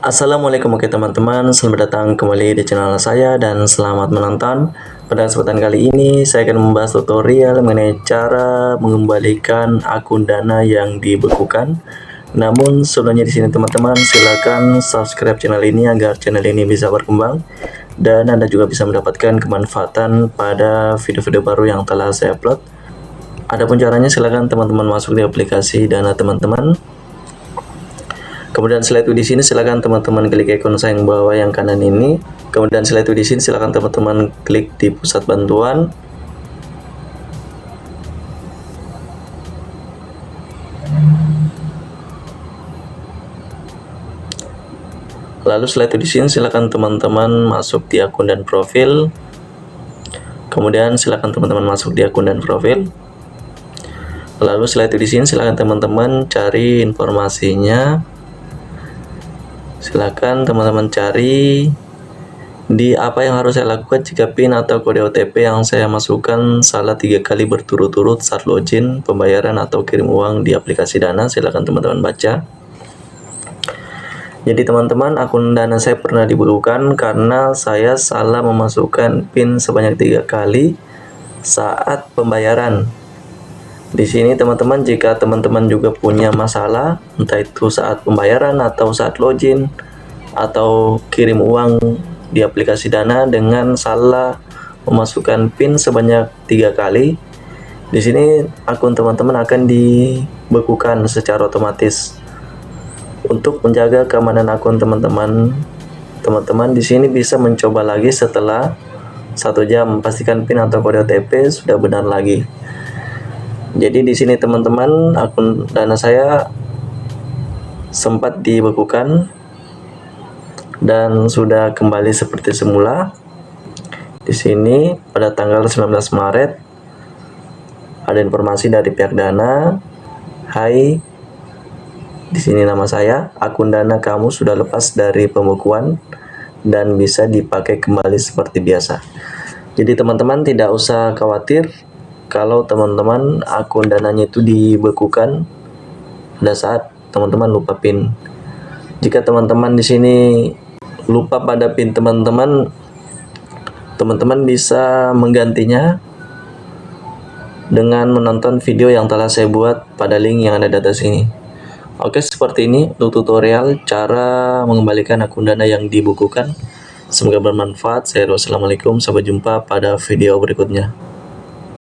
Assalamualaikum oke teman-teman, selamat datang kembali di channel saya dan selamat menonton. Pada kesempatan kali ini saya akan membahas tutorial mengenai cara mengembalikan akun Dana yang dibekukan. Namun sebelumnya di sini teman-teman silakan subscribe channel ini agar channel ini bisa berkembang dan Anda juga bisa mendapatkan kemanfaatan pada video-video baru yang telah saya upload. Adapun caranya silakan teman-teman masuk di aplikasi Dana teman-teman. Kemudian setelah itu di sini silakan teman-teman klik ikon sayang bawah yang kanan ini. Kemudian setelah itu di sini silakan teman-teman klik di pusat bantuan. Lalu setelah itu di sini silakan teman-teman masuk di akun dan profil. Kemudian silakan teman-teman masuk di akun dan profil. Lalu setelah itu di sini silakan teman-teman cari informasinya. Silakan teman-teman cari di apa yang harus saya lakukan jika PIN atau kode OTP yang saya masukkan salah 3 kali berturut-turut saat login, pembayaran atau kirim uang di aplikasi Dana. Silakan teman-teman baca. Jadi teman-teman, akun Dana saya pernah dibekukan karena saya salah memasukkan PIN sebanyak 3 kali saat pembayaran. Di sini teman-teman, jika teman-teman juga punya masalah, entah itu saat pembayaran atau saat login atau kirim uang di aplikasi Dana dengan salah memasukkan PIN sebanyak 3 kali, di sini akun teman-teman akan dibekukan secara otomatis. Untuk menjaga keamanan akun teman-teman di sini bisa mencoba lagi setelah 1 jam, pastikan PIN atau kode OTP sudah benar lagi. Jadi di sini teman-teman, akun Dana saya sempat dibekukan dan sudah kembali seperti semula. Di sini pada tanggal 19 Maret ada informasi dari pihak Dana. Hai, di sini nama saya, akun Dana kamu sudah lepas dari pembekuan dan bisa dipakai kembali seperti biasa. Jadi teman-teman tidak usah khawatir kalau teman-teman akun Dananya itu dibekukan pada saat teman-teman lupa PIN. Jika teman-teman di sini lupa pada PIN teman-teman bisa menggantinya dengan menonton video yang telah saya buat pada link yang ada di atas ini. Oke, seperti ini untuk tutorial cara mengembalikan akun Dana yang dibekukan. Semoga bermanfaat. Wassalamualaikum, sampai jumpa pada video berikutnya.